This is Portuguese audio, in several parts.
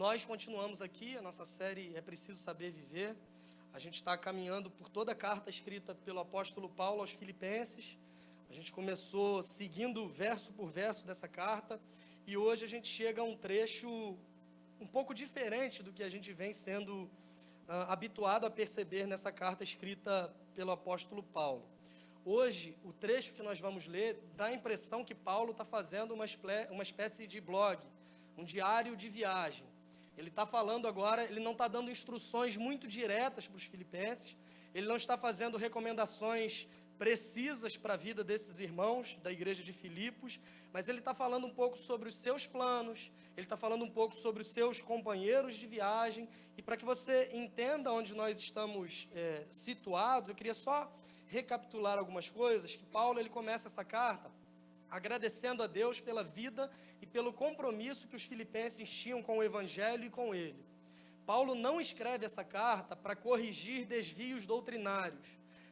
Nós continuamos aqui, a nossa série É Preciso Saber Viver. A gente está caminhando por toda a carta escrita pelo apóstolo Paulo aos Filipenses. A gente começou seguindo verso por verso dessa carta e hoje a gente chega a um trecho um pouco diferente do que a gente vem sendo habituado a perceber nessa carta escrita pelo apóstolo Paulo. Hoje, o trecho que nós vamos ler dá a impressão que Paulo está fazendo uma espécie de blog, um diário de viagem. Ele está falando agora, ele não está dando instruções muito diretas para os filipenses, ele não está fazendo recomendações precisas para a vida desses irmãos da igreja de Filipos, mas ele está falando um pouco sobre os seus planos, ele está falando um pouco sobre os seus companheiros de viagem, e para que você entenda onde nós estamos situados, eu queria só recapitular algumas coisas, que Paulo ele começa essa carta agradecendo a Deus pela vida e pelo compromisso que os filipenses tinham com o Evangelho e com ele. Paulo não escreve essa carta para corrigir desvios doutrinários.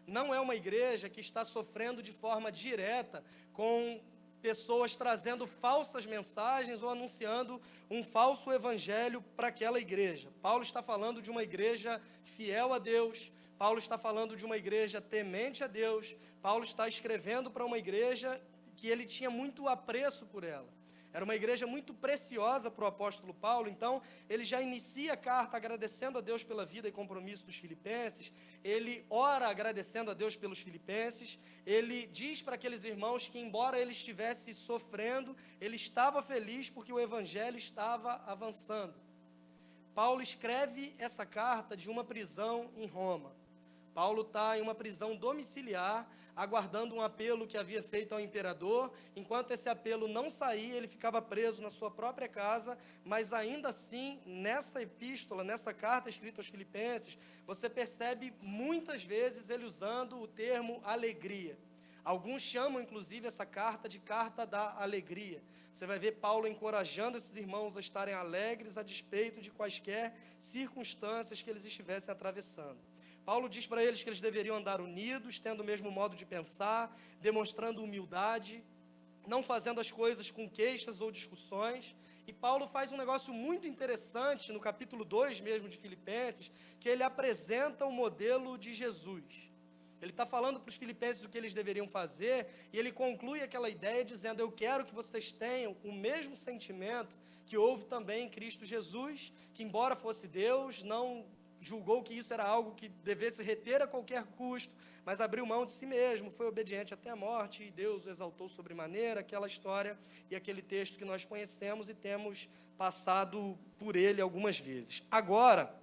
Não é uma igreja que está sofrendo de forma direta com pessoas trazendo falsas mensagens ou anunciando um falso evangelho para aquela igreja. Paulo está falando de uma igreja fiel a Deus, Paulo está falando de uma igreja temente a Deus, Paulo está escrevendo para uma igreja que ele tinha muito apreço por ela. Era uma igreja muito preciosa para o apóstolo Paulo, então ele já inicia a carta agradecendo a Deus pela vida e compromisso dos filipenses, ele ora agradecendo a Deus pelos filipenses, ele diz para aqueles irmãos que embora ele estivesse sofrendo, ele estava feliz porque o evangelho estava avançando. Paulo escreve essa carta de uma prisão em Roma. Paulo está em uma prisão domiciliar, aguardando um apelo que havia feito ao imperador. Enquanto esse apelo não saía, ele ficava preso na sua própria casa, mas ainda assim, nessa epístola, nessa carta escrita aos Filipenses, você percebe muitas vezes ele usando o termo alegria. Alguns chamam, inclusive, essa carta de carta da alegria. Você vai ver Paulo encorajando esses irmãos a estarem alegres a despeito de quaisquer circunstâncias que eles estivessem atravessando. Paulo diz para eles que eles deveriam andar unidos, tendo o mesmo modo de pensar, demonstrando humildade, não fazendo as coisas com queixas ou discussões. E Paulo faz um negócio muito interessante no capítulo 2 mesmo de Filipenses, que ele apresenta o modelo de Jesus. Ele está falando para os filipenses o que eles deveriam fazer, e ele conclui aquela ideia dizendo: eu quero que vocês tenham o mesmo sentimento que houve também em Cristo Jesus, que embora fosse Deus, não julgou que isso era algo que devesse reter a qualquer custo, mas abriu mão de si mesmo, foi obediente até a morte, e Deus o exaltou sobremaneira, aquela história e aquele texto que nós conhecemos e temos passado por ele algumas vezes. Agora,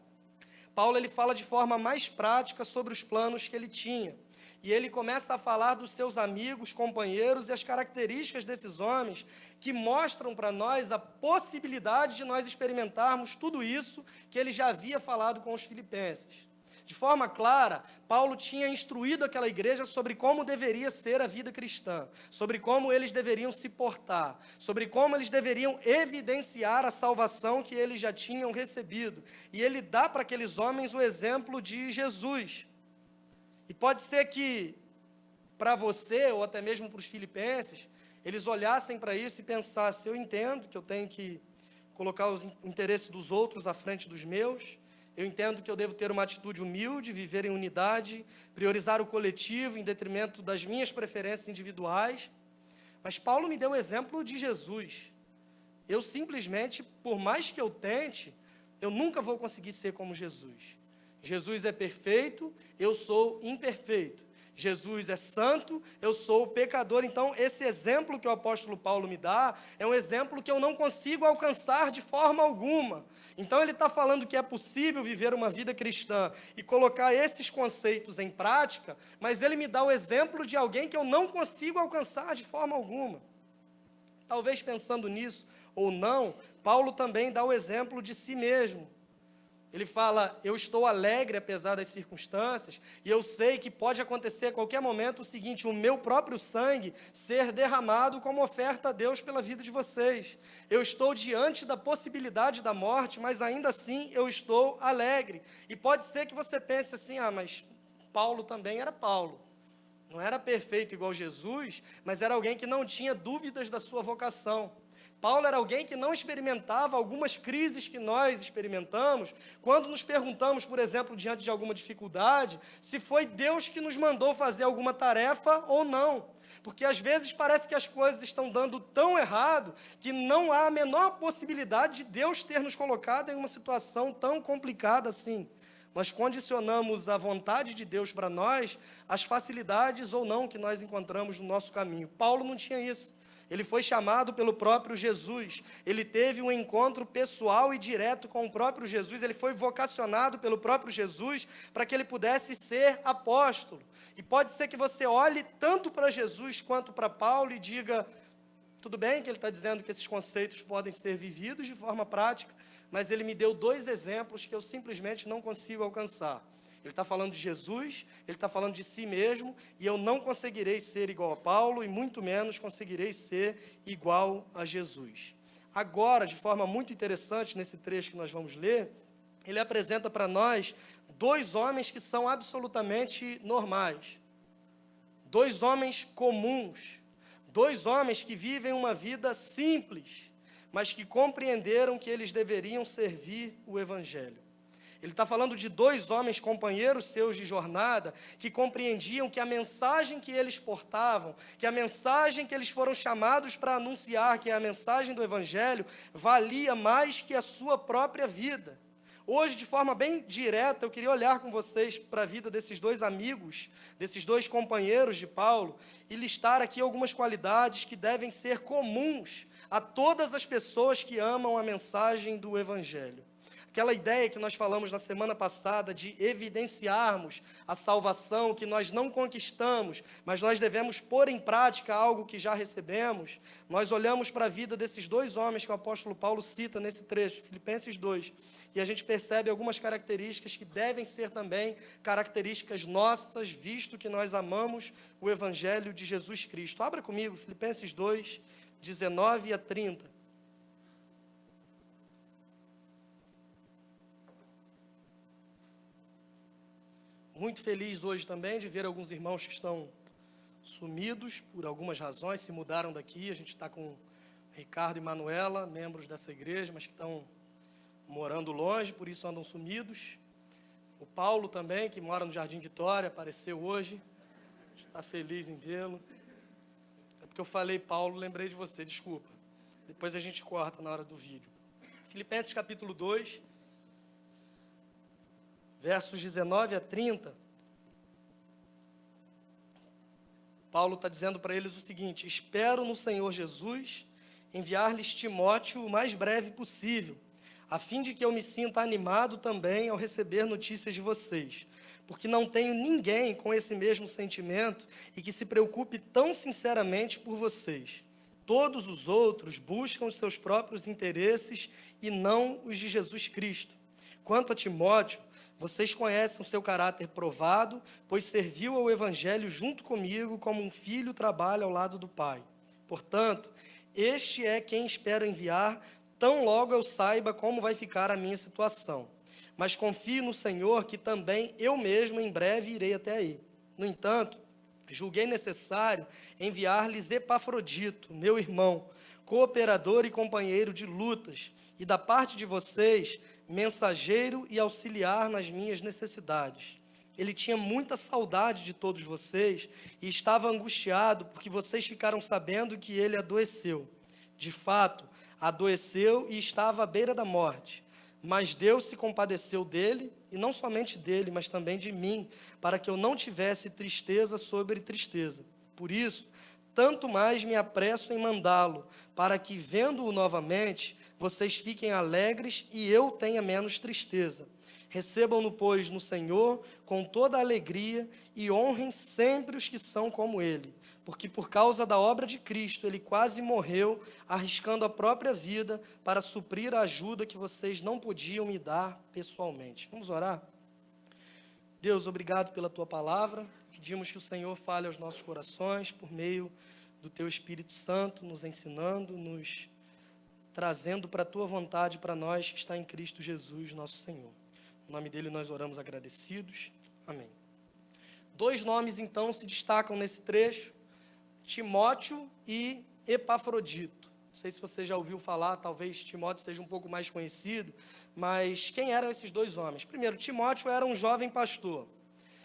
Paulo ele fala de forma mais prática sobre os planos que ele tinha. E ele começa a falar dos seus amigos, companheiros e as características desses homens que mostram para nós a possibilidade de nós experimentarmos tudo isso que ele já havia falado com os filipenses. De forma clara, Paulo tinha instruído aquela igreja sobre como deveria ser a vida cristã, sobre como eles deveriam se portar, sobre como eles deveriam evidenciar a salvação que eles já tinham recebido. E ele dá para aqueles homens o exemplo de Jesus. E pode ser que, para você, ou até mesmo para os filipenses, eles olhassem para isso e pensassem: eu entendo que eu tenho que colocar os interesses dos outros à frente dos meus, eu entendo que eu devo ter uma atitude humilde, viver em unidade, priorizar o coletivo em detrimento das minhas preferências individuais. Mas Paulo me deu o exemplo de Jesus. Eu simplesmente, por mais que eu tente, eu nunca vou conseguir ser como Jesus. Jesus é perfeito, eu sou imperfeito. Jesus é santo, eu sou pecador. Então, esse exemplo que o apóstolo Paulo me dá é um exemplo que eu não consigo alcançar de forma alguma. Então, ele está falando que é possível viver uma vida cristã e colocar esses conceitos em prática, mas ele me dá o exemplo de alguém que eu não consigo alcançar de forma alguma. Talvez pensando nisso ou não, Paulo também dá o exemplo de si mesmo. Ele fala: eu estou alegre apesar das circunstâncias, e eu sei que pode acontecer a qualquer momento o seguinte: o meu próprio sangue ser derramado como oferta a Deus pela vida de vocês. Eu estou diante da possibilidade da morte, mas ainda assim eu estou alegre. E pode ser que você pense assim: mas Paulo também era Paulo. Não era perfeito igual Jesus, mas era alguém que não tinha dúvidas da sua vocação. Paulo era alguém que não experimentava algumas crises que nós experimentamos, quando nos perguntamos, por exemplo, diante de alguma dificuldade, se foi Deus que nos mandou fazer alguma tarefa ou não. Porque às vezes parece que as coisas estão dando tão errado que não há a menor possibilidade de Deus ter nos colocado em uma situação tão complicada assim. Nós condicionamos a vontade de Deus para nós, as facilidades ou não que nós encontramos no nosso caminho. Paulo não tinha isso. Ele foi chamado pelo próprio Jesus, ele teve um encontro pessoal e direto com o próprio Jesus, ele foi vocacionado pelo próprio Jesus para que ele pudesse ser apóstolo. E pode ser que você olhe tanto para Jesus quanto para Paulo e diga, tudo bem que ele está dizendo que esses conceitos podem ser vividos de forma prática, mas ele me deu 2 exemplos que eu simplesmente não consigo alcançar. Ele está falando de Jesus, ele está falando de si mesmo, e eu não conseguirei ser igual a Paulo, e muito menos conseguirei ser igual a Jesus. Agora, de forma muito interessante, nesse trecho que nós vamos ler, ele apresenta para nós 2 homens que são absolutamente normais, 2 homens comuns, 2 homens que vivem uma vida simples, mas que compreenderam que eles deveriam servir o Evangelho. Ele está falando de 2 homens, companheiros seus de jornada, que compreendiam que a mensagem que eles portavam, que a mensagem que eles foram chamados para anunciar, que é a mensagem do Evangelho, valia mais que a sua própria vida. Hoje, de forma bem direta, eu queria olhar com vocês para a vida desses 2 amigos, desses 2 companheiros de Paulo, e listar aqui algumas qualidades que devem ser comuns a todas as pessoas que amam a mensagem do Evangelho. Aquela ideia que nós falamos na semana passada de evidenciarmos a salvação que nós não conquistamos, mas nós devemos pôr em prática algo que já recebemos. Nós olhamos para a vida desses 2 homens que o apóstolo Paulo cita nesse trecho, Filipenses 2, e a gente percebe algumas características que devem ser também características nossas, visto que nós amamos o Evangelho de Jesus Cristo. Abra comigo, Filipenses 2, 19 a 30. Muito feliz hoje também de ver alguns irmãos que estão sumidos por algumas razões, se mudaram daqui. A gente está com Ricardo e Manuela, membros dessa igreja, mas que estão morando longe, por isso andam sumidos. O Paulo também, que mora no Jardim Vitória, apareceu hoje. A gente está feliz em vê-lo. É porque eu falei Paulo, lembrei de você, desculpa. Depois a gente corta na hora do vídeo. Filipenses capítulo 2... versos 19 a 30, Paulo está dizendo para eles o seguinte: espero no Senhor Jesus enviar-lhes Timóteo o mais breve possível, a fim de que eu me sinta animado também ao receber notícias de vocês, porque não tenho ninguém com esse mesmo sentimento e que se preocupe tão sinceramente por vocês. Todos os outros buscam os seus próprios interesses e não os de Jesus Cristo. Quanto a Timóteo, vocês conhecem o seu caráter provado, pois serviu ao Evangelho junto comigo como um filho trabalha ao lado do pai. Portanto, este é quem espero enviar, tão logo eu saiba como vai ficar a minha situação. Mas confio no Senhor que também eu mesmo em breve irei até aí. No entanto, julguei necessário enviar-lhes Epafrodito, meu irmão, cooperador e companheiro de lutas, e da parte de vocês, mensageiro e auxiliar nas minhas necessidades. Ele tinha muita saudade de todos vocês e estava angustiado porque vocês ficaram sabendo que ele adoeceu. De fato, adoeceu e estava à beira da morte. Mas Deus se compadeceu dele, e não somente dele, mas também de mim, para que eu não tivesse tristeza sobre tristeza. Por isso, tanto mais me apresso em mandá-lo, para que, vendo-o novamente, vocês fiquem alegres e eu tenha menos tristeza. Recebam-no, pois, no Senhor com toda a alegria e honrem sempre os que são como ele, porque por causa da obra de Cristo ele quase morreu, arriscando a própria vida para suprir a ajuda que vocês não podiam me dar pessoalmente. Vamos orar? Deus, obrigado pela tua palavra. Pedimos que o Senhor fale aos nossos corações por meio do teu Espírito Santo, nos ensinando, nos trazendo para a tua vontade para nós que está em Cristo Jesus, nosso Senhor. No nome dele nós oramos agradecidos. Amém. 2 nomes, então, se destacam nesse trecho: Timóteo e Epafrodito. Não sei se você já ouviu falar, talvez Timóteo seja um pouco mais conhecido, mas quem eram esses dois homens? Primeiro, Timóteo era um jovem pastor.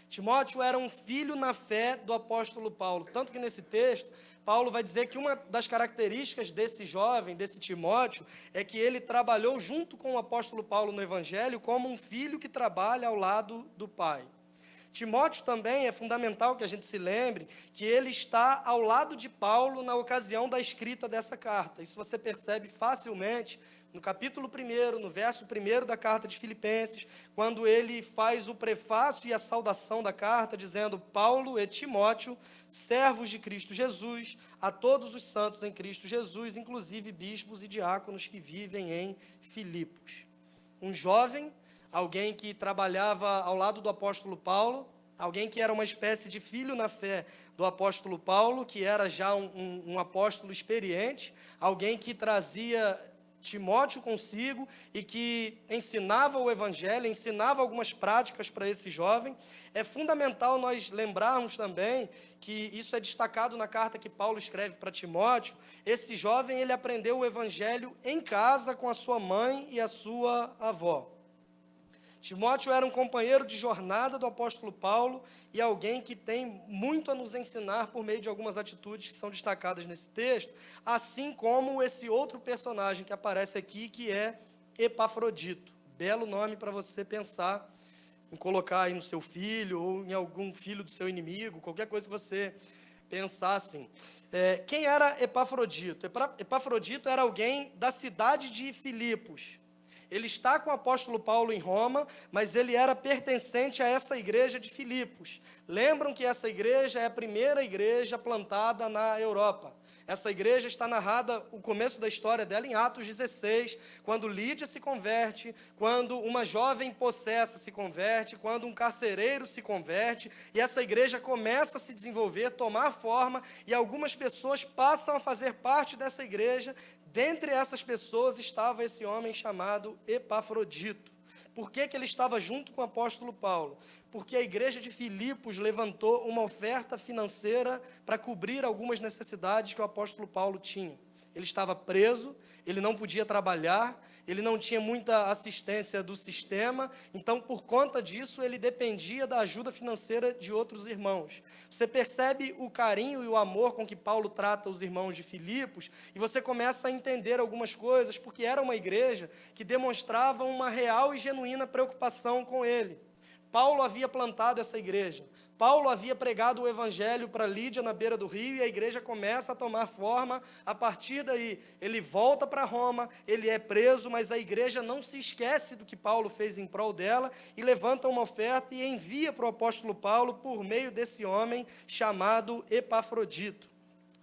Timóteo era um filho na fé do apóstolo Paulo, tanto que nesse texto, Paulo vai dizer que uma das características desse jovem, desse Timóteo, é que ele trabalhou junto com o apóstolo Paulo no Evangelho como um filho que trabalha ao lado do pai. Timóteo também é fundamental que a gente se lembre que ele está ao lado de Paulo na ocasião da escrita dessa carta. Isso você percebe facilmente no capítulo 1, no verso 1 da carta de Filipenses, quando ele faz o prefácio e a saudação da carta, dizendo: Paulo e Timóteo, servos de Cristo Jesus, a todos os santos em Cristo Jesus, inclusive bispos e diáconos que vivem em Filipos. Um jovem, alguém que trabalhava ao lado do apóstolo Paulo, alguém que era uma espécie de filho na fé do apóstolo Paulo, que era já um apóstolo experiente, alguém que trazia Timóteo consigo e que ensinava o evangelho, ensinava algumas práticas para esse jovem. É fundamental nós lembrarmos também que isso é destacado na carta que Paulo escreve para Timóteo. Esse jovem, ele aprendeu o evangelho em casa com a sua mãe e a sua avó. Timóteo era um companheiro de jornada do apóstolo Paulo e alguém que tem muito a nos ensinar por meio de algumas atitudes que são destacadas nesse texto, assim como esse outro personagem que aparece aqui, que é Epafrodito. Belo nome para você pensar em colocar aí no seu filho ou em algum filho do seu inimigo, qualquer coisa que você pensar assim. Quem era Epafrodito? Epafrodito era alguém da cidade de Filipos. Ele está com o apóstolo Paulo em Roma, mas ele era pertencente a essa igreja de Filipos. Lembram que essa igreja é a primeira igreja plantada na Europa. Essa igreja está narrada, o começo da história dela, em Atos 16, quando Lídia se converte, quando uma jovem possessa se converte, quando um carcereiro se converte, e essa igreja começa a se desenvolver, tomar forma, e algumas pessoas passam a fazer parte dessa igreja. Dentre essas pessoas estava esse homem chamado Epafrodito. Por que ele estava junto com o apóstolo Paulo? Porque a igreja de Filipos levantou uma oferta financeira para cobrir algumas necessidades que o apóstolo Paulo tinha. Ele estava preso, ele não podia trabalhar, ele não tinha muita assistência do sistema, então, por conta disso, ele dependia da ajuda financeira de outros irmãos. Você percebe o carinho e o amor com que Paulo trata os irmãos de Filipos, e você começa a entender algumas coisas, porque era uma igreja que demonstrava uma real e genuína preocupação com ele. Paulo havia plantado essa igreja. Paulo havia pregado o evangelho para Lídia na beira do rio e a igreja começa a tomar forma. A partir daí, ele volta para Roma, ele é preso, mas a igreja não se esquece do que Paulo fez em prol dela e levanta uma oferta e envia para o apóstolo Paulo por meio desse homem chamado Epafrodito.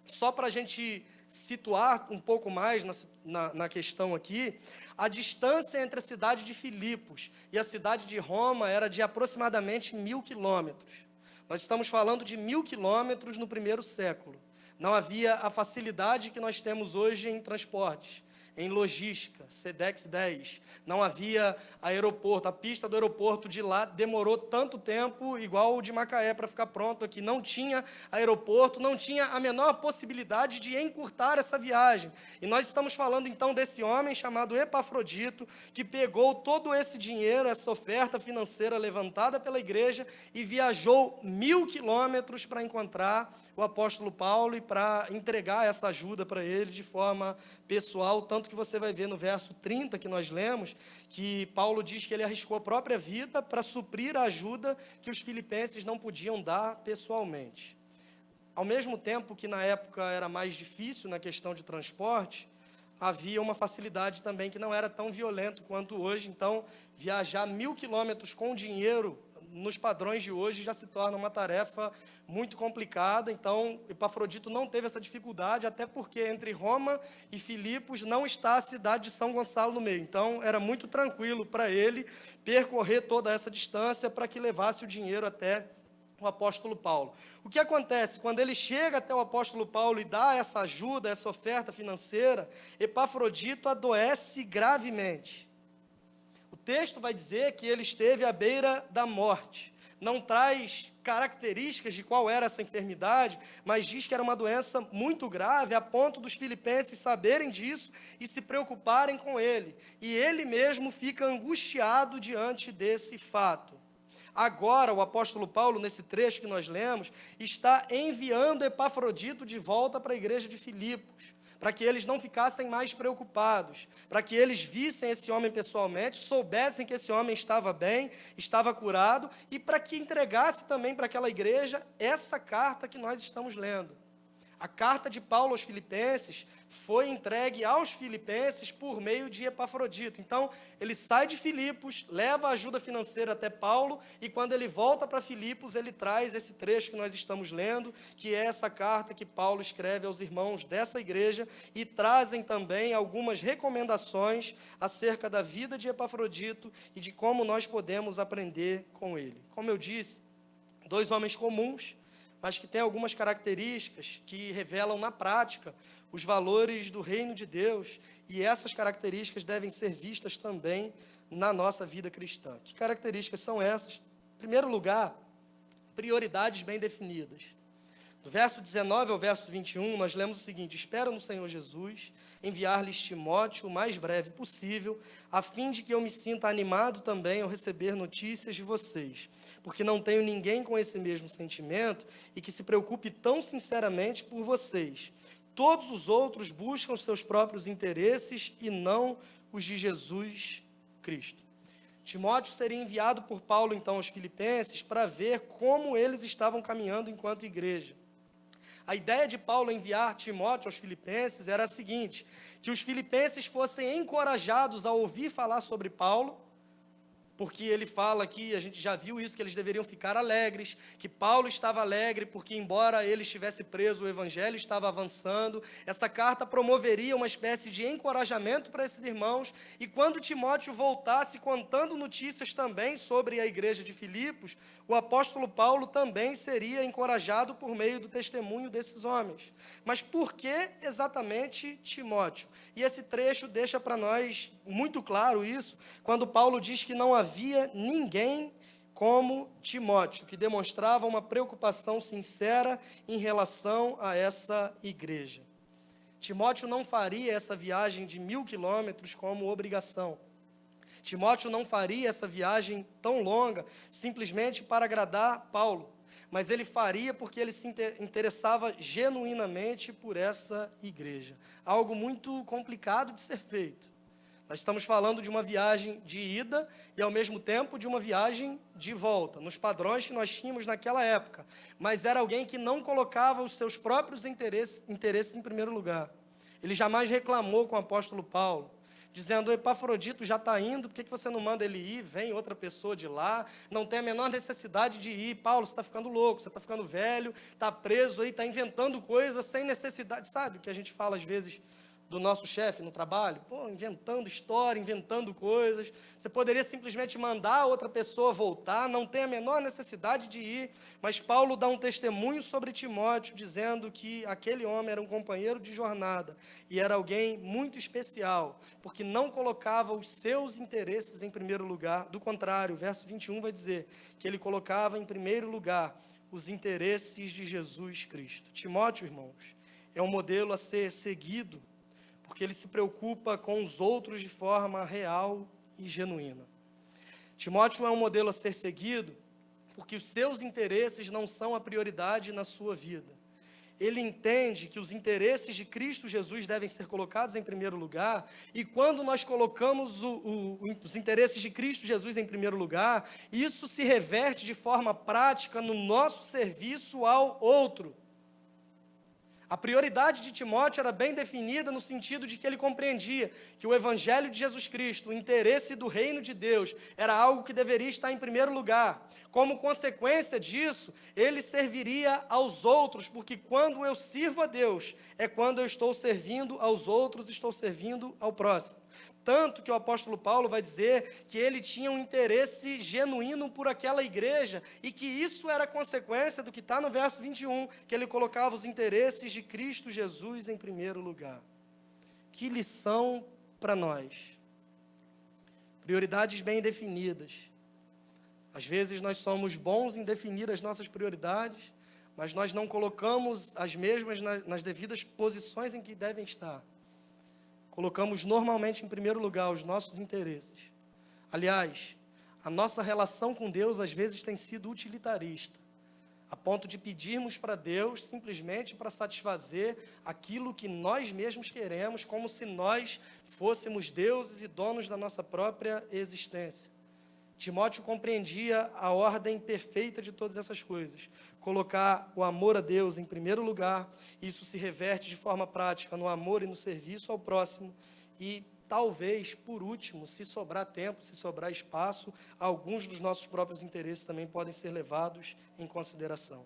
Só para a gente situar um pouco mais na questão aqui, a distância entre a cidade de Filipos e a cidade de Roma era de aproximadamente 1.000 quilômetros. Nós estamos falando de 1.000 quilômetros no primeiro século. Não havia a facilidade que nós temos hoje em transportes, em logística, Sedex 10. Não havia aeroporto. A pista do aeroporto de lá demorou tanto tempo, igual o de Macaé, para ficar pronto aqui. Não tinha aeroporto, não tinha a menor possibilidade de encurtar essa viagem. E nós estamos falando, então, desse homem chamado Epafrodito, que pegou todo esse dinheiro, essa oferta financeira levantada pela igreja e viajou 1.000 quilômetros para encontrar o apóstolo Paulo e para entregar essa ajuda para ele de forma pessoal, tanto que você vai ver no verso 30 que nós lemos, que Paulo diz que ele arriscou a própria vida para suprir a ajuda que os filipenses não podiam dar pessoalmente. Ao mesmo tempo que na época era mais difícil na questão de transporte, havia uma facilidade também que não era tão violento quanto hoje, então viajar 1.000 quilômetros com dinheiro nos padrões de hoje já se torna uma tarefa muito complicada. Então, Epafrodito não teve essa dificuldade, até porque entre Roma e Filipos não está a cidade de São Gonçalo no meio. Então, era muito tranquilo para ele percorrer toda essa distância para que levasse o dinheiro até o apóstolo Paulo. O que acontece? Quando ele chega até o apóstolo Paulo e dá essa ajuda, essa oferta financeira, Epafrodito adoece gravemente. O texto vai dizer que ele esteve à beira da morte. não traz características de qual era essa enfermidade, mas diz que era uma doença muito grave, a ponto dos filipenses saberem disso e se preocuparem com ele. E ele mesmo fica angustiado diante desse fato. Agora, o apóstolo Paulo, nesse trecho que nós lemos, está enviando Epafrodito de volta para a igreja de Filipos, para que eles não ficassem mais preocupados, para que eles vissem esse homem pessoalmente, soubessem que esse homem estava bem, estava curado, e para que entregasse também para aquela igreja essa carta que nós estamos lendo. A carta de Paulo aos Filipenses foi entregue aos filipenses por meio de Epafrodito. Então, ele sai de Filipos, leva a ajuda financeira até Paulo, e quando ele volta para Filipos, ele traz esse trecho que nós estamos lendo, que é essa carta que Paulo escreve aos irmãos dessa igreja, e trazem também algumas recomendações acerca da vida de Epafrodito e de como nós podemos aprender com ele. Como eu disse, 2 homens comuns, mas que têm algumas características que revelam na prática os valores do reino de Deus, e essas características devem ser vistas também na nossa vida cristã. Que características são essas? Em primeiro lugar, prioridades bem definidas. Do verso 19 ao verso 21, nós lemos o seguinte: espero no Senhor Jesus enviar-lhes Timóteo o mais breve possível, a fim de que eu me sinta animado também ao receber notícias de vocês, porque não tenho ninguém com esse mesmo sentimento e que se preocupe tão sinceramente por vocês. Todos os outros buscam seus próprios interesses e não os de Jesus Cristo. Timóteo seria enviado por Paulo, então, aos filipenses para ver como eles estavam caminhando enquanto igreja. A ideia de Paulo enviar Timóteo aos filipenses era a seguinte: que os filipenses fossem encorajados a ouvir falar sobre Paulo, porque ele fala aqui, a gente já viu isso, que eles deveriam ficar alegres, que Paulo estava alegre, porque embora ele estivesse preso, o evangelho estava avançando. Essa carta promoveria uma espécie de encorajamento para esses irmãos, e quando Timóteo voltasse contando notícias também sobre a igreja de Filipos, o apóstolo Paulo também seria encorajado por meio do testemunho desses homens. Mas por que exatamente Timóteo? E esse trecho deixa para nós muito claro isso, quando Paulo diz que não havia ninguém como Timóteo, que demonstrava uma preocupação sincera em relação a essa igreja. Timóteo não faria essa viagem de 1000 quilômetros como obrigação. Timóteo não faria essa viagem tão longa simplesmente para agradar Paulo, mas ele faria porque ele se interessava genuinamente por essa igreja. Algo muito complicado de ser feito. Nós estamos falando de uma viagem de ida e, ao mesmo tempo, de uma viagem de volta, nos padrões que nós tínhamos naquela época. Mas era alguém que não colocava os seus próprios interesses em primeiro lugar. Ele jamais reclamou com o apóstolo Paulo, dizendo: Epafrodito já está indo, por que você não manda ele ir? Vem outra pessoa de lá, não tem a menor necessidade de ir. Paulo, você está ficando louco, você está ficando velho, está preso aí, está inventando coisas sem necessidade. Sabe o que a gente fala às vezes do nosso chefe no trabalho? Pô, inventando história, inventando coisas. Você poderia simplesmente mandar outra pessoa voltar, não tem a menor necessidade de ir. Mas Paulo dá um testemunho sobre Timóteo, dizendo que aquele homem era um companheiro de jornada e era alguém muito especial, porque não colocava os seus interesses em primeiro lugar. Do contrário, o verso 21 vai dizer que ele colocava em primeiro lugar os interesses de Jesus Cristo. Timóteo, irmãos, é um modelo a ser seguido, porque ele se preocupa com os outros de forma real e genuína. Timóteo é um modelo a ser seguido, porque os seus interesses não são a prioridade na sua vida. Ele entende que os interesses de Cristo Jesus devem ser colocados em primeiro lugar, e quando nós colocamos os interesses de Cristo Jesus em primeiro lugar, isso se reverte de forma prática no nosso serviço ao outro. A prioridade de Timóteo era bem definida no sentido de que ele compreendia que o Evangelho de Jesus Cristo, o interesse do reino de Deus, era algo que deveria estar em primeiro lugar. Como consequência disso, ele serviria aos outros, porque quando eu sirvo a Deus, é quando eu estou servindo aos outros, estou servindo ao próximo. Tanto que o apóstolo Paulo vai dizer que ele tinha um interesse genuíno por aquela igreja, e que isso era consequência do que está no verso 21, que ele colocava os interesses de Cristo Jesus em primeiro lugar. Que lição para nós! Prioridades bem definidas. Às vezes nós somos bons em definir as nossas prioridades, mas nós não colocamos as mesmas nas devidas posições em que devem estar. Colocamos normalmente em primeiro lugar os nossos interesses. Aliás, a nossa relação com Deus às vezes tem sido utilitarista, a ponto de pedirmos para Deus simplesmente para satisfazer aquilo que nós mesmos queremos, como se nós fôssemos deuses e donos da nossa própria existência. Timóteo compreendia a ordem perfeita de todas essas coisas. Colocar o amor a Deus em primeiro lugar, isso se reverte de forma prática no amor e no serviço ao próximo. E talvez, por último, se sobrar tempo, se sobrar espaço, alguns dos nossos próprios interesses também podem ser levados em consideração.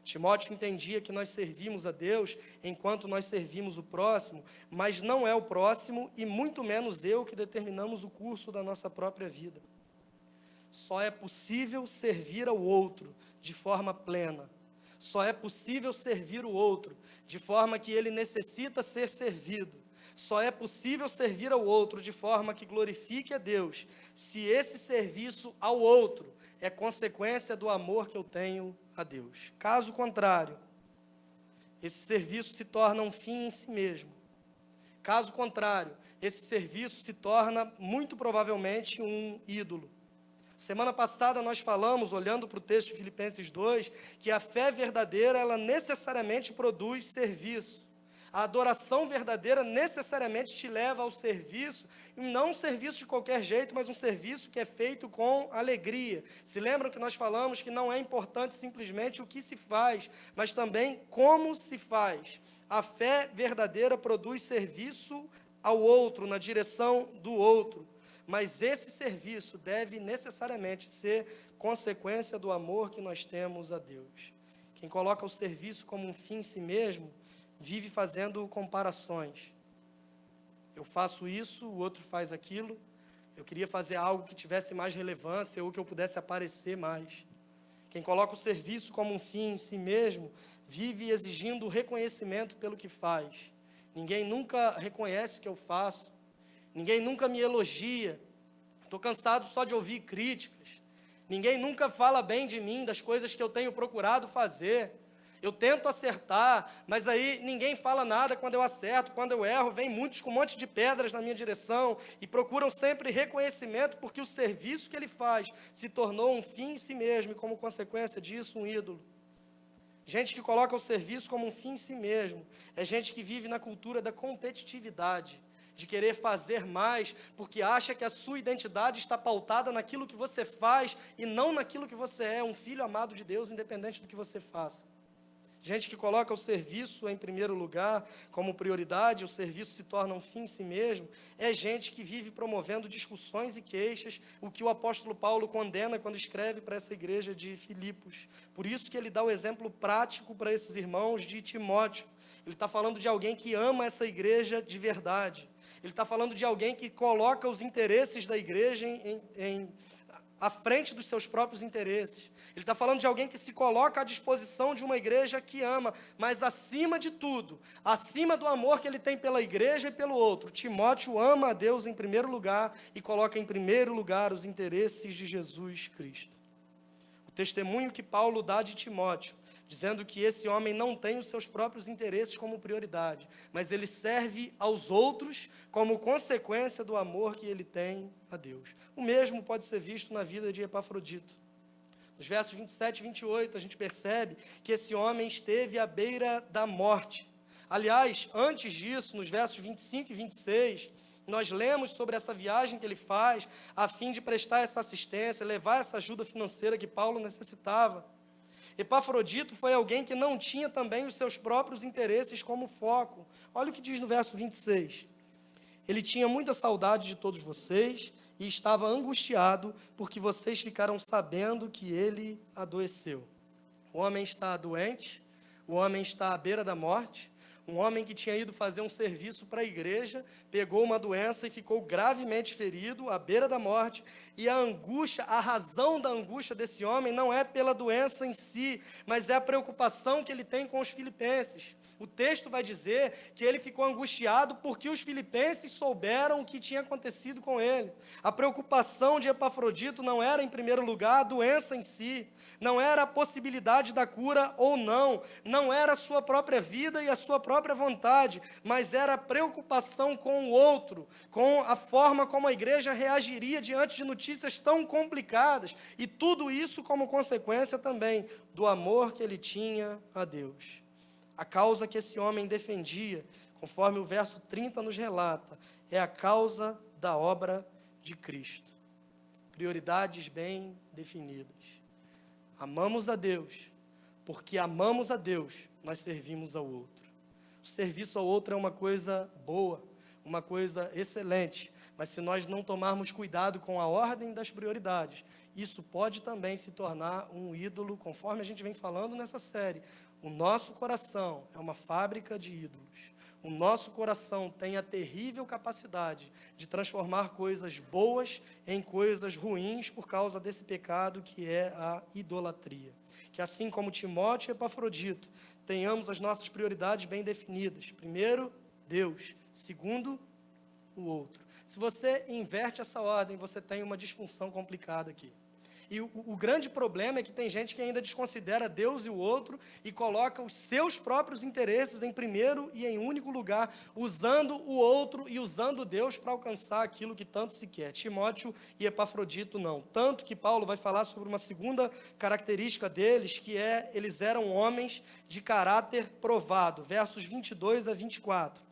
Timóteo entendia que nós servimos a Deus enquanto nós servimos o próximo, mas não é o próximo e muito menos eu que determinamos o curso da nossa própria vida. Só é possível servir ao outro de forma plena. Só é possível servir o outro de forma que ele necessita ser servido. Só é possível servir ao outro de forma que glorifique a Deus, se esse serviço ao outro é consequência do amor que eu tenho a Deus. Caso contrário, esse serviço se torna um fim em si mesmo. Caso contrário, esse serviço se torna, muito provavelmente, um ídolo. Semana passada nós falamos, olhando para o texto de Filipenses 2, que a fé verdadeira, ela necessariamente produz serviço. A adoração verdadeira necessariamente te leva ao serviço, e não um serviço de qualquer jeito, mas um serviço que é feito com alegria. Se lembram que nós falamos que não é importante simplesmente o que se faz, mas também como se faz. A fé verdadeira produz serviço ao outro, na direção do outro. Mas esse serviço deve necessariamente ser consequência do amor que nós temos a Deus. Quem coloca o serviço como um fim em si mesmo, vive fazendo comparações. Eu faço isso, o outro faz aquilo. Eu queria fazer algo que tivesse mais relevância ou que eu pudesse aparecer mais. Quem coloca o serviço como um fim em si mesmo, vive exigindo reconhecimento pelo que faz. Ninguém nunca reconhece o que eu faço. Ninguém nunca me elogia, estou cansado só de ouvir críticas. Ninguém nunca fala bem de mim, das coisas que eu tenho procurado fazer. Eu tento acertar, mas aí ninguém fala nada quando eu acerto, quando eu erro. Vem muitos com um monte de pedras na minha direção e procuram sempre reconhecimento porque o serviço que ele faz se tornou um fim em si mesmo e, como consequência disso, um ídolo. Gente que coloca o serviço como um fim em si mesmo é gente que vive na cultura da competitividade, de querer fazer mais, porque acha que a sua identidade está pautada naquilo que você faz e não naquilo que você é, um filho amado de Deus, independente do que você faça. Gente que coloca o serviço em primeiro lugar, como prioridade, o serviço se torna um fim em si mesmo, é gente que vive promovendo discussões e queixas, o que o apóstolo Paulo condena quando escreve para essa igreja de Filipos. Por isso que ele dá o exemplo prático para esses irmãos de Timóteo. Ele está falando de alguém que ama essa igreja de verdade. Ele está falando de alguém que coloca os interesses da igreja à frente dos seus próprios interesses. Ele está falando de alguém que se coloca à disposição de uma igreja que ama, mas acima de tudo, acima do amor que ele tem pela igreja e pelo outro, Timóteo ama a Deus em primeiro lugar e coloca em primeiro lugar os interesses de Jesus Cristo. O testemunho que Paulo dá de Timóteo, dizendo que esse homem não tem os seus próprios interesses como prioridade, mas ele serve aos outros como consequência do amor que ele tem a Deus. O mesmo pode ser visto na vida de Epafrodito. Nos versos 27 e 28, a gente percebe que esse homem esteve à beira da morte. Aliás, antes disso, nos versos 25 e 26, nós lemos sobre essa viagem que ele faz a fim de prestar essa assistência, levar essa ajuda financeira que Paulo necessitava. Epafrodito foi alguém que não tinha também os seus próprios interesses como foco. Olha o que diz no verso 26. Ele tinha muita saudade de todos vocês e estava angustiado porque vocês ficaram sabendo que ele adoeceu. O homem está doente, o homem está à beira da morte, um homem que tinha ido fazer um serviço para a igreja, pegou uma doença e ficou gravemente ferido, à beira da morte, e a angústia, a razão da angústia desse homem não é pela doença em si, mas é a preocupação que ele tem com os filipenses. O texto vai dizer que ele ficou angustiado porque os filipenses souberam o que tinha acontecido com ele. A preocupação de Epafrodito não era, em primeiro lugar, a doença em si, não era a possibilidade da cura ou não, não era a sua própria vida e a sua própria vontade, mas era a preocupação com o outro, com a forma como a igreja reagiria diante de notícias tão complicadas, e tudo isso como consequência também do amor que ele tinha a Deus. A causa que esse homem defendia, conforme o verso 30 nos relata, é a causa da obra de Cristo. Prioridades bem definidas. Amamos a Deus, porque amamos a Deus, nós servimos ao outro. O serviço ao outro é uma coisa boa, uma coisa excelente, mas se nós não tomarmos cuidado com a ordem das prioridades, isso pode também se tornar um ídolo, conforme a gente vem falando nessa série. O nosso coração é uma fábrica de ídolos. O nosso coração tem a terrível capacidade de transformar coisas boas em coisas ruins por causa desse pecado que é a idolatria. Que assim como Timóteo e Epafrodito, tenhamos as nossas prioridades bem definidas. Primeiro, Deus. Segundo, o outro. Se você inverte essa ordem, você tem uma disfunção complicada aqui. E o grande problema é que tem gente que ainda desconsidera Deus e o outro e coloca os seus próprios interesses em primeiro e em único lugar, usando o outro e usando Deus para alcançar aquilo que tanto se quer. Timóteo e Epafrodito não. Tanto que Paulo vai falar sobre uma segunda característica deles, que é, eles eram homens de caráter provado. Versos 22 a 24.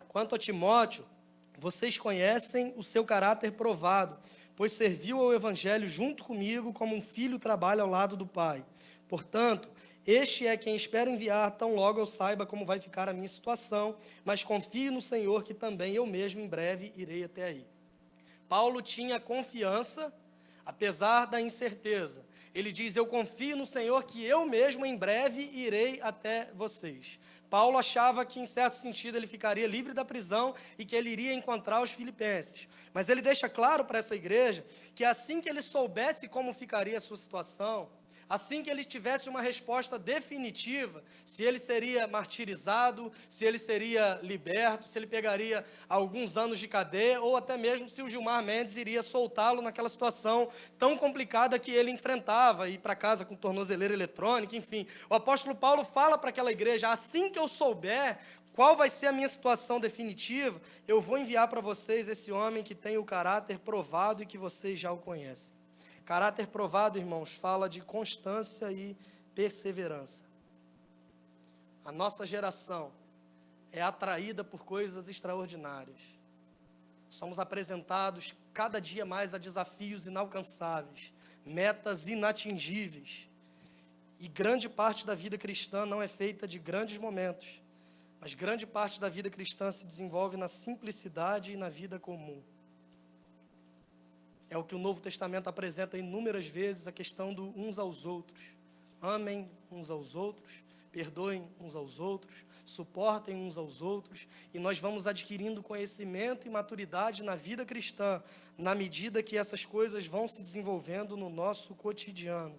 Quanto a Timóteo, vocês conhecem o seu caráter provado, pois serviu ao Evangelho junto comigo como um filho trabalha ao lado do pai. Portanto, este é quem espero enviar, tão logo eu saiba como vai ficar a minha situação, mas confio no Senhor que também eu mesmo em breve irei até aí. Paulo tinha confiança, apesar da incerteza. Ele diz, eu confio no Senhor que eu mesmo em breve irei até vocês. Paulo achava que, em certo sentido, ele ficaria livre da prisão e que ele iria encontrar os filipenses. Mas ele deixa claro para essa igreja que assim que ele soubesse como ficaria a sua situação, assim que ele tivesse uma resposta definitiva, se ele seria martirizado, se ele seria liberto, se ele pegaria alguns anos de cadeia, ou até mesmo se o Gilmar Mendes iria soltá-lo naquela situação tão complicada que ele enfrentava, ir para casa com tornozeleira eletrônica, enfim. O apóstolo Paulo fala para aquela igreja, assim que eu souber qual vai ser a minha situação definitiva, eu vou enviar para vocês esse homem que tem o caráter provado e que vocês já o conhecem. Caráter provado, irmãos, fala de constância e perseverança. A nossa geração é atraída por coisas extraordinárias. Somos apresentados cada dia mais a desafios inalcançáveis, metas inatingíveis. E grande parte da vida cristã não é feita de grandes momentos, mas grande parte da vida cristã se desenvolve na simplicidade e na vida comum. É o que o Novo Testamento apresenta inúmeras vezes, a questão do uns aos outros. Amem uns aos outros, perdoem uns aos outros, suportem uns aos outros, e nós vamos adquirindo conhecimento e maturidade na vida cristã, na medida que essas coisas vão se desenvolvendo no nosso cotidiano.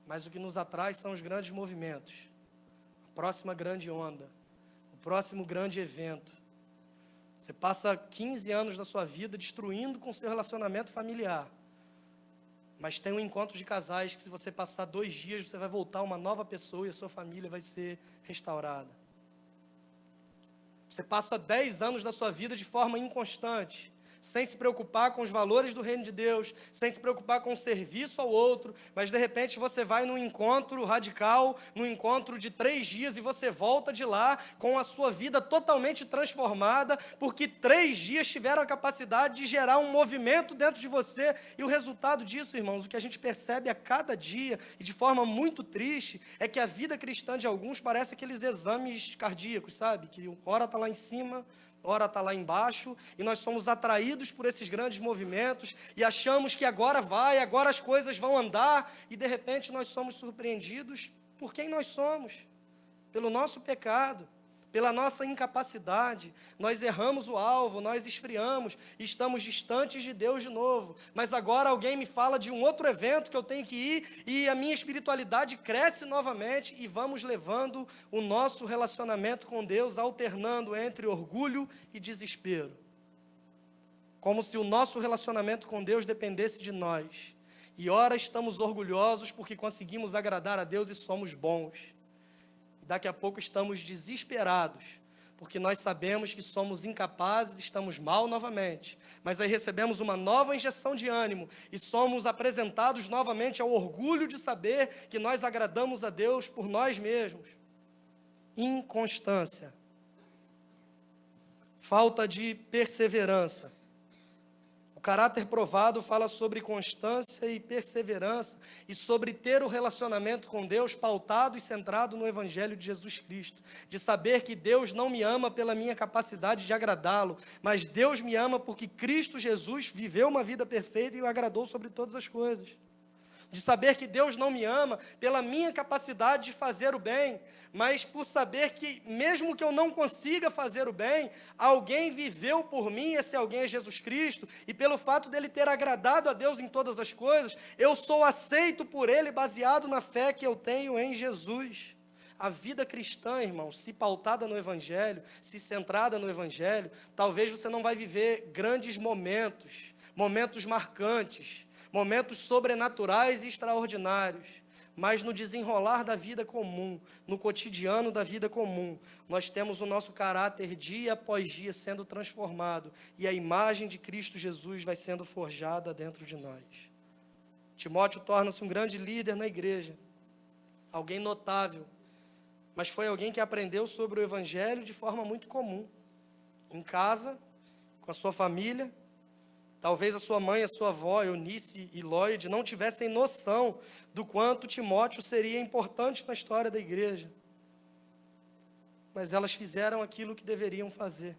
Mas o que nos atrai são os grandes movimentos, a próxima grande onda, o próximo grande evento. Você passa 15 anos da sua vida destruindo com o seu relacionamento familiar. Mas tem um encontro de casais que, se você passar 2 dias, você vai voltar uma nova pessoa e a sua família vai ser restaurada. Você passa 10 anos da sua vida de forma inconstante, sem se preocupar com os valores do reino de Deus, sem se preocupar com o serviço ao outro, mas de repente você vai num encontro radical, num encontro de 3 dias, e você volta de lá com a sua vida totalmente transformada, porque 3 dias tiveram a capacidade de gerar um movimento dentro de você, e o resultado disso, irmãos, o que a gente percebe a cada dia, e de forma muito triste, é que a vida cristã de alguns parece aqueles exames cardíacos, sabe? Que hora está lá em cima, ora está lá embaixo, e nós somos atraídos por esses grandes movimentos, e achamos que agora vai, agora as coisas vão andar, e de repente nós somos surpreendidos por quem nós somos, pelo nosso pecado, pela nossa incapacidade. Nós erramos o alvo, nós esfriamos, estamos distantes de Deus de novo. Mas agora alguém me fala de um outro evento que eu tenho que ir, e a minha espiritualidade cresce novamente, e vamos levando o nosso relacionamento com Deus, alternando entre orgulho e desespero. Como se o nosso relacionamento com Deus dependesse de nós. E ora estamos orgulhosos porque conseguimos agradar a Deus e somos bons. Daqui a pouco estamos desesperados, porque nós sabemos que somos incapazes, estamos mal novamente. Mas aí recebemos uma nova injeção de ânimo e somos apresentados novamente ao orgulho de saber que nós agradamos a Deus por nós mesmos. Inconstância. Falta de perseverança. O caráter provado fala sobre constância e perseverança e sobre ter o relacionamento com Deus pautado e centrado no Evangelho de Jesus Cristo. De saber que Deus não me ama pela minha capacidade de agradá-lo, mas Deus me ama porque Cristo Jesus viveu uma vida perfeita e o agradou sobre todas as coisas. De saber que Deus não me ama pela minha capacidade de fazer o bem, mas por saber que, mesmo que eu não consiga fazer o bem, alguém viveu por mim, esse alguém é Jesus Cristo, e pelo fato dele ter agradado a Deus em todas as coisas, eu sou aceito por ele, baseado na fé que eu tenho em Jesus. A vida cristã, irmãos, se pautada no Evangelho, se centrada no Evangelho, talvez você não vai viver grandes momentos, momentos marcantes, momentos sobrenaturais e extraordinários, mas no desenrolar da vida comum, no cotidiano da vida comum, nós temos o nosso caráter dia após dia sendo transformado, e a imagem de Cristo Jesus vai sendo forjada dentro de nós. Timóteo torna-se um grande líder na igreja, alguém notável, mas foi alguém que aprendeu sobre o Evangelho de forma muito comum, em casa, com a sua família. Talvez a sua mãe, a sua avó, Eunice e Lloyd, não tivessem noção do quanto Timóteo seria importante na história da igreja. Mas elas fizeram aquilo que deveriam fazer,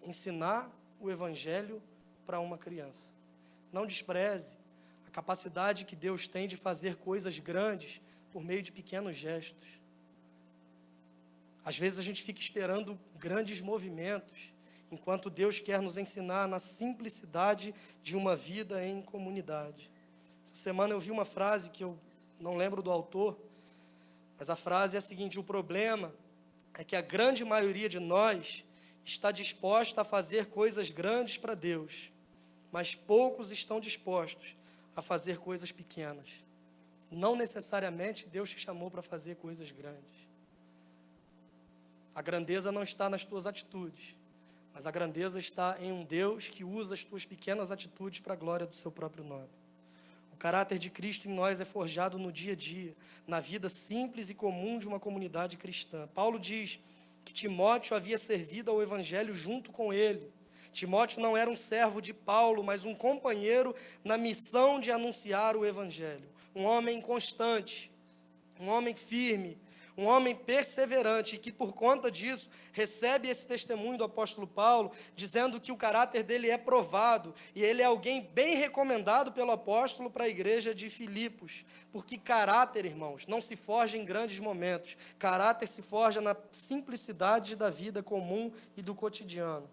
ensinar o Evangelho para uma criança. Não despreze a capacidade que Deus tem de fazer coisas grandes por meio de pequenos gestos. Às vezes a gente fica esperando grandes movimentos, enquanto Deus quer nos ensinar na simplicidade de uma vida em comunidade. Essa semana eu vi uma frase que eu não lembro do autor, mas a frase é a seguinte: o problema é que a grande maioria de nós está disposta a fazer coisas grandes para Deus, mas poucos estão dispostos a fazer coisas pequenas. Não necessariamente Deus te chamou para fazer coisas grandes. A grandeza não está nas tuas atitudes, mas a grandeza está em um Deus que usa as tuas pequenas atitudes para a glória do seu próprio nome. O caráter de Cristo em nós é forjado no dia a dia, na vida simples e comum de uma comunidade cristã. Paulo diz que Timóteo havia servido ao Evangelho junto com ele. Timóteo não era um servo de Paulo, mas um companheiro na missão de anunciar o Evangelho. Um homem constante, um homem firme, um homem perseverante, que por conta disso recebe esse testemunho do apóstolo Paulo, dizendo que o caráter dele é provado, e ele é alguém bem recomendado pelo apóstolo para a igreja de Filipos, porque caráter, irmãos, não se forja em grandes momentos, caráter se forja na simplicidade da vida comum e do cotidiano.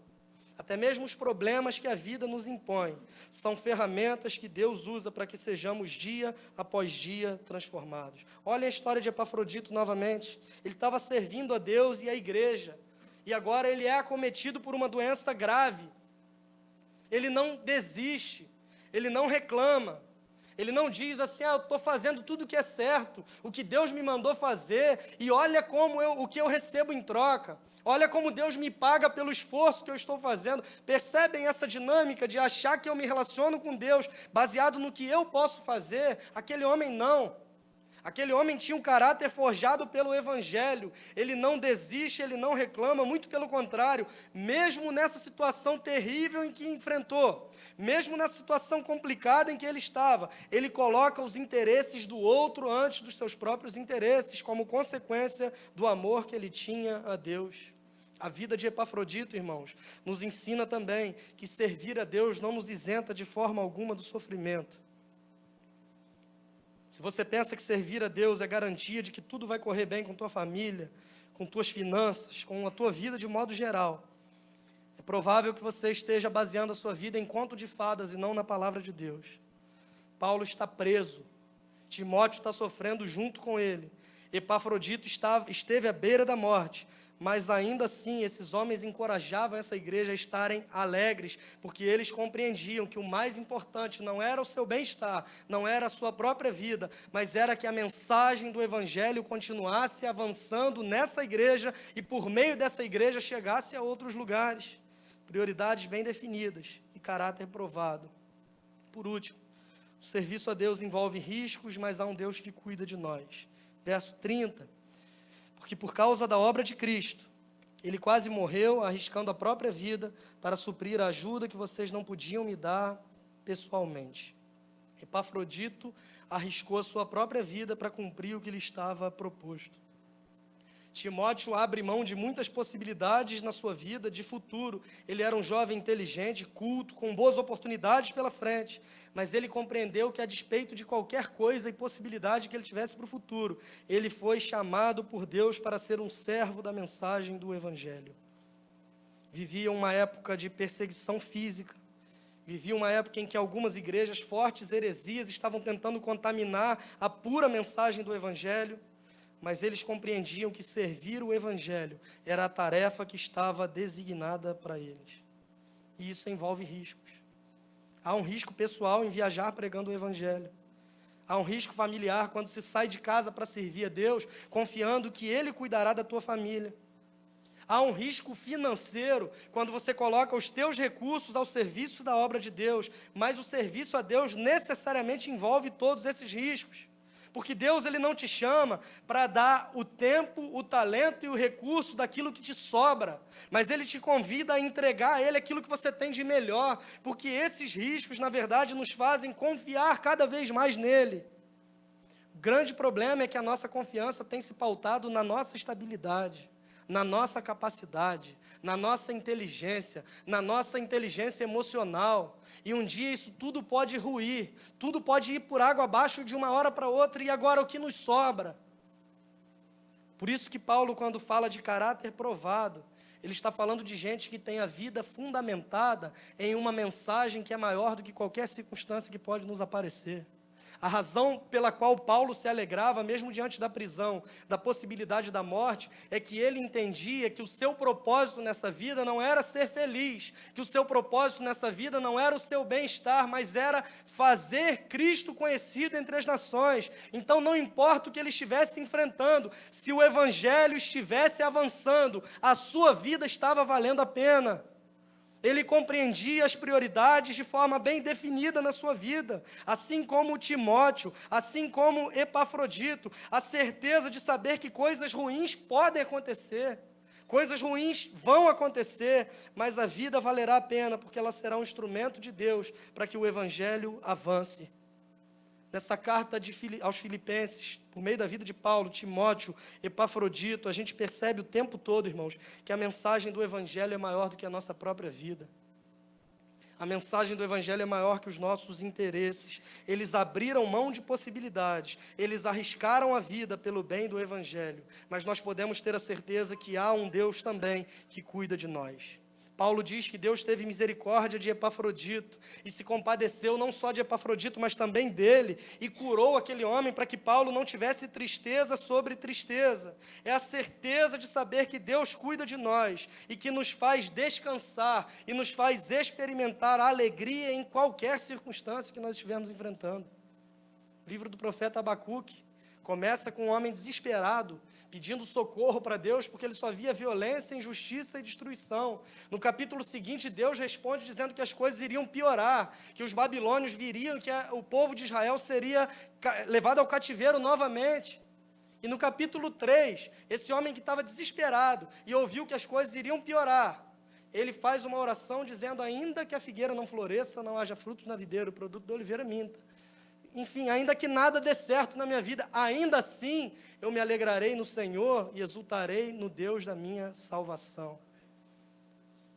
Até mesmo os problemas que a vida nos impõe são ferramentas que Deus usa para que sejamos dia após dia transformados. Olha a história de Epafrodito novamente. Ele estava servindo a Deus e a igreja, e agora ele é acometido por uma doença grave. Ele não desiste, ele não reclama, ele não diz assim: eu estou fazendo tudo o que é certo, o que Deus me mandou fazer, e olha o que eu recebo em troca. Olha como Deus me paga pelo esforço que eu estou fazendo. Percebem essa dinâmica de achar que eu me relaciono com Deus baseado no que eu posso fazer? Aquele homem não. Aquele homem tinha um caráter forjado pelo Evangelho. Ele não desiste, ele não reclama, muito pelo contrário. Mesmo nessa situação terrível em que enfrentou, mesmo nessa situação complicada em que ele estava, ele coloca os interesses do outro antes dos seus próprios interesses, como consequência do amor que ele tinha a Deus. A vida de Epafrodito, irmãos, nos ensina também que servir a Deus não nos isenta de forma alguma do sofrimento. Se você pensa que servir a Deus é garantia de que tudo vai correr bem com tua família, com tuas finanças, com a tua vida de modo geral, é provável que você esteja baseando a sua vida em conto de fadas e não na palavra de Deus. Paulo está preso, Timóteo está sofrendo junto com ele, Epafrodito esteve à beira da morte, mas ainda assim esses homens encorajavam essa igreja a estarem alegres, porque eles compreendiam que o mais importante não era o seu bem-estar, não era a sua própria vida, mas era que a mensagem do Evangelho continuasse avançando nessa igreja e por meio dessa igreja chegasse a outros lugares. Prioridades bem definidas e caráter provado. Por último, o serviço a Deus envolve riscos, mas há um Deus que cuida de nós. Verso 30. Porque por causa da obra de Cristo, Ele quase morreu, arriscando a própria vida para suprir a ajuda que vocês não podiam me dar pessoalmente. Epafrodito arriscou a sua própria vida para cumprir o que lhe estava proposto. Timóteo abre mão de muitas possibilidades na sua vida, de futuro. Ele era um jovem inteligente, culto, com boas oportunidades pela frente, mas ele compreendeu que, a despeito de qualquer coisa e possibilidade que ele tivesse para o futuro, ele foi chamado por Deus para ser um servo da mensagem do Evangelho. Vivia uma época de perseguição física, vivia uma época em que algumas igrejas fortes heresias estavam tentando contaminar a pura mensagem do Evangelho, mas eles compreendiam que servir o Evangelho era a tarefa que estava designada para eles. E isso envolve riscos. Há um risco pessoal em viajar pregando o Evangelho. Há um risco familiar quando se sai de casa para servir a Deus, confiando que Ele cuidará da tua família. Há um risco financeiro quando você coloca os teus recursos ao serviço da obra de Deus, mas o serviço a Deus necessariamente envolve todos esses riscos. Porque Deus, Ele não te chama para dar o tempo, o talento e o recurso daquilo que te sobra, mas Ele te convida a entregar a Ele aquilo que você tem de melhor, porque esses riscos, na verdade, nos fazem confiar cada vez mais nele. O grande problema é que a nossa confiança tem se pautado na nossa estabilidade, na nossa capacidade, na nossa inteligência emocional. E um dia isso tudo pode ruir, tudo pode ir por água abaixo de uma hora para outra, e agora o que nos sobra? Por isso que Paulo, quando fala de caráter provado, ele está falando de gente que tem a vida fundamentada em uma mensagem que é maior do que qualquer circunstância que pode nos aparecer. A razão pela qual Paulo se alegrava, mesmo diante da prisão, da possibilidade da morte, é que ele entendia que o seu propósito nessa vida não era ser feliz, que o seu propósito nessa vida não era o seu bem-estar, mas era fazer Cristo conhecido entre as nações. Então, não importa o que ele estivesse enfrentando, se o Evangelho estivesse avançando, a sua vida estava valendo a pena. Ele compreendia as prioridades de forma bem definida na sua vida, assim como Timóteo, assim como Epafrodito, a certeza de saber que coisas ruins podem acontecer, coisas ruins vão acontecer, mas a vida valerá a pena, porque ela será um instrumento de Deus para que o Evangelho avance. Nessa carta aos Filipenses, por meio da vida de Paulo, Timóteo, Epafrodito, a gente percebe o tempo todo, irmãos, que a mensagem do Evangelho é maior do que a nossa própria vida. A mensagem do Evangelho é maior que os nossos interesses. Eles abriram mão de possibilidades, eles arriscaram a vida pelo bem do Evangelho, mas nós podemos ter a certeza que há um Deus também que cuida de nós. Paulo diz que Deus teve misericórdia de Epafrodito e se compadeceu não só de Epafrodito, mas também dele, e curou aquele homem para que Paulo não tivesse tristeza sobre tristeza. É a certeza de saber que Deus cuida de nós e que nos faz descansar e nos faz experimentar a alegria em qualquer circunstância que nós estivermos enfrentando. O livro do profeta Abacuque começa com um homem desesperado, pedindo socorro para Deus, porque ele só via violência, injustiça e destruição. No capítulo seguinte, Deus responde dizendo que as coisas iriam piorar, que os babilônios viriam, que o povo de Israel seria levado ao cativeiro novamente. E no capítulo 3, esse homem que estava desesperado e ouviu que as coisas iriam piorar, ele faz uma oração dizendo: ainda que a figueira não floresça, não haja frutos na videira, o produto da oliveira minta. Enfim, ainda que nada dê certo na minha vida, ainda assim eu me alegrarei no Senhor e exultarei no Deus da minha salvação.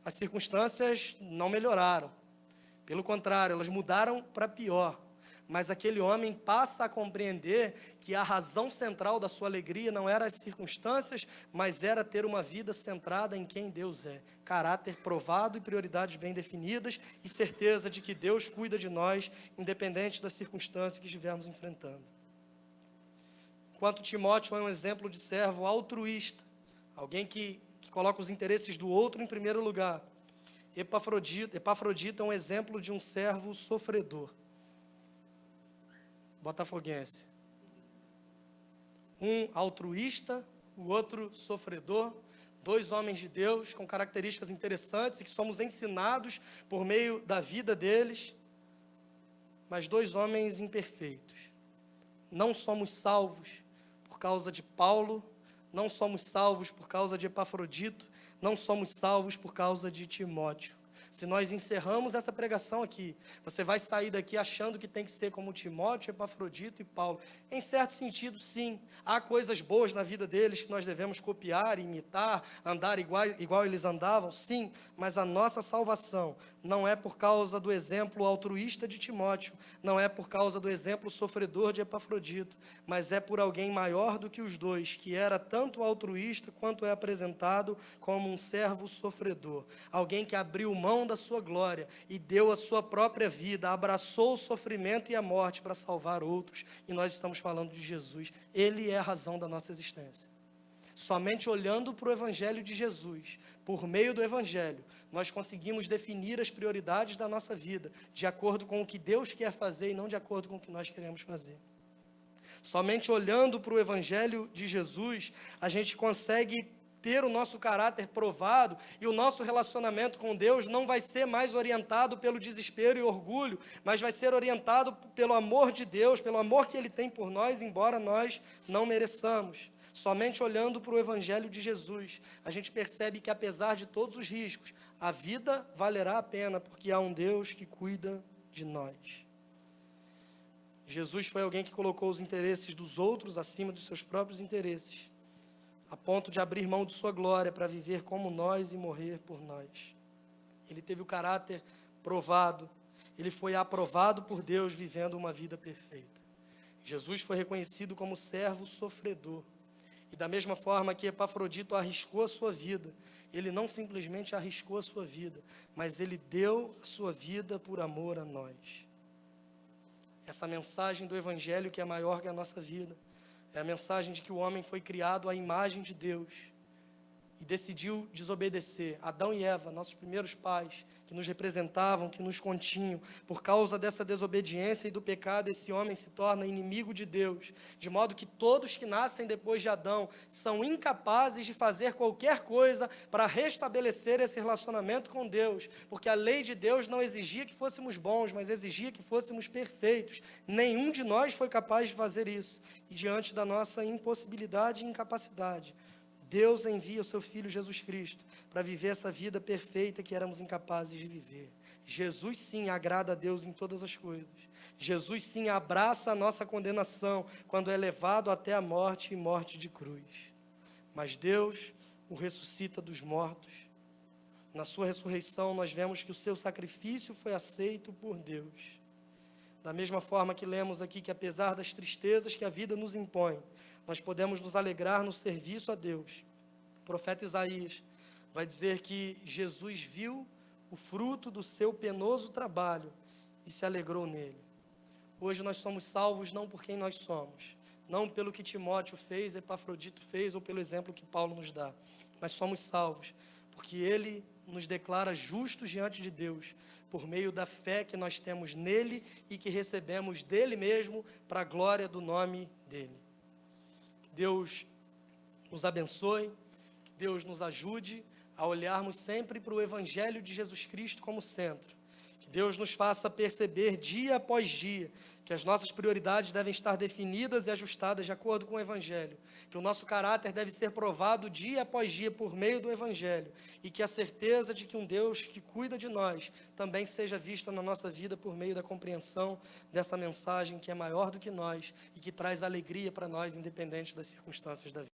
as circunstâncias não melhoraram. Pelo contrário, elas mudaram para pior. Mas aquele homem passa a compreender que a razão central da sua alegria não era as circunstâncias, mas era ter uma vida centrada em quem Deus é. Caráter provado e prioridades bem definidas e certeza de que Deus cuida de nós, independente das circunstâncias que estivermos enfrentando. Enquanto Timóteo é um exemplo de servo altruísta, alguém que coloca os interesses do outro em primeiro lugar, Epafrodito é um exemplo de um servo sofredor. Botafoguense. Um altruísta, o outro sofredor. Dois homens de Deus com características interessantes e que somos ensinados por meio da vida deles. Mas dois homens imperfeitos. Não somos salvos por causa de Paulo, não somos salvos por causa de Epafrodito, não somos salvos por causa de Timóteo. Se nós encerramos essa pregação aqui, você vai sair daqui achando que tem que ser como Timóteo, Epafrodito e Paulo. Em certo sentido, sim. Há coisas boas na vida deles que nós devemos copiar, imitar, andar igual eles andavam, sim. Mas a nossa salvação não é por causa do exemplo altruísta de Timóteo, não é por causa do exemplo sofredor de Epafrodito, mas é por alguém maior do que os dois, que era tanto altruísta quanto é apresentado como um servo sofredor. Alguém que abriu mão da sua glória e deu a sua própria vida, abraçou o sofrimento e a morte para salvar outros. E nós estamos falando de Jesus. Ele é a razão da nossa existência. Somente olhando para o Evangelho de Jesus, por meio do Evangelho, nós conseguimos definir as prioridades da nossa vida, de acordo com o que Deus quer fazer e não de acordo com o que nós queremos fazer. Somente olhando para o Evangelho de Jesus, a gente consegue ter o nosso caráter provado e o nosso relacionamento com Deus não vai ser mais orientado pelo desespero e orgulho, mas vai ser orientado pelo amor de Deus, pelo amor que Ele tem por nós, embora nós não mereçamos. Somente olhando para o Evangelho de Jesus, a gente percebe que apesar de todos os riscos, a vida valerá a pena, porque há um Deus que cuida de nós. Jesus foi alguém que colocou os interesses dos outros acima dos seus próprios interesses, a ponto de abrir mão de sua glória para viver como nós e morrer por nós. Ele teve o caráter provado, ele foi aprovado por Deus vivendo uma vida perfeita. Jesus foi reconhecido como servo sofredor. E da mesma forma que Epafrodito arriscou a sua vida, ele não simplesmente arriscou a sua vida, mas ele deu a sua vida por amor a nós. Essa mensagem do Evangelho que é maior que a nossa vida, é a mensagem de que o homem foi criado à imagem de Deus e decidiu desobedecer. Adão e Eva, nossos primeiros pais, que nos representavam, que nos continham. Por causa dessa desobediência e do pecado, esse homem se torna inimigo de Deus, de modo que todos que nascem depois de Adão são incapazes de fazer qualquer coisa para restabelecer esse relacionamento com Deus, porque a lei de Deus não exigia que fôssemos bons, mas exigia que fôssemos perfeitos. Nenhum de nós foi capaz de fazer isso. E diante da nossa impossibilidade e incapacidade, Deus envia o seu Filho Jesus Cristo para viver essa vida perfeita que éramos incapazes de viver. Jesus sim agrada a Deus em todas as coisas. Jesus sim abraça a nossa condenação quando é levado até a morte e morte de cruz. Mas Deus o ressuscita dos mortos. Na sua ressurreição nós vemos que o seu sacrifício foi aceito por Deus. Da mesma forma que lemos aqui que apesar das tristezas que a vida nos impõe, nós podemos nos alegrar no serviço a Deus. O profeta Isaías vai dizer que Jesus viu o fruto do seu penoso trabalho e se alegrou nele. Hoje nós somos salvos não por quem nós somos, não pelo que Timóteo fez, Epafrodito fez ou pelo exemplo que Paulo nos dá, mas somos salvos porque ele nos declara justos diante de Deus, por meio da fé que nós temos nele e que recebemos dele mesmo para a glória do nome dele. Deus nos abençoe, que Deus nos ajude a olharmos sempre para o Evangelho de Jesus Cristo como centro. Que Deus nos faça perceber dia após dia que as nossas prioridades devem estar definidas e ajustadas de acordo com o Evangelho. Que o nosso caráter deve ser provado dia após dia por meio do Evangelho. E que a certeza de que um Deus que cuida de nós também seja vista na nossa vida por meio da compreensão dessa mensagem que é maior do que nós e que traz alegria para nós, independente das circunstâncias da vida.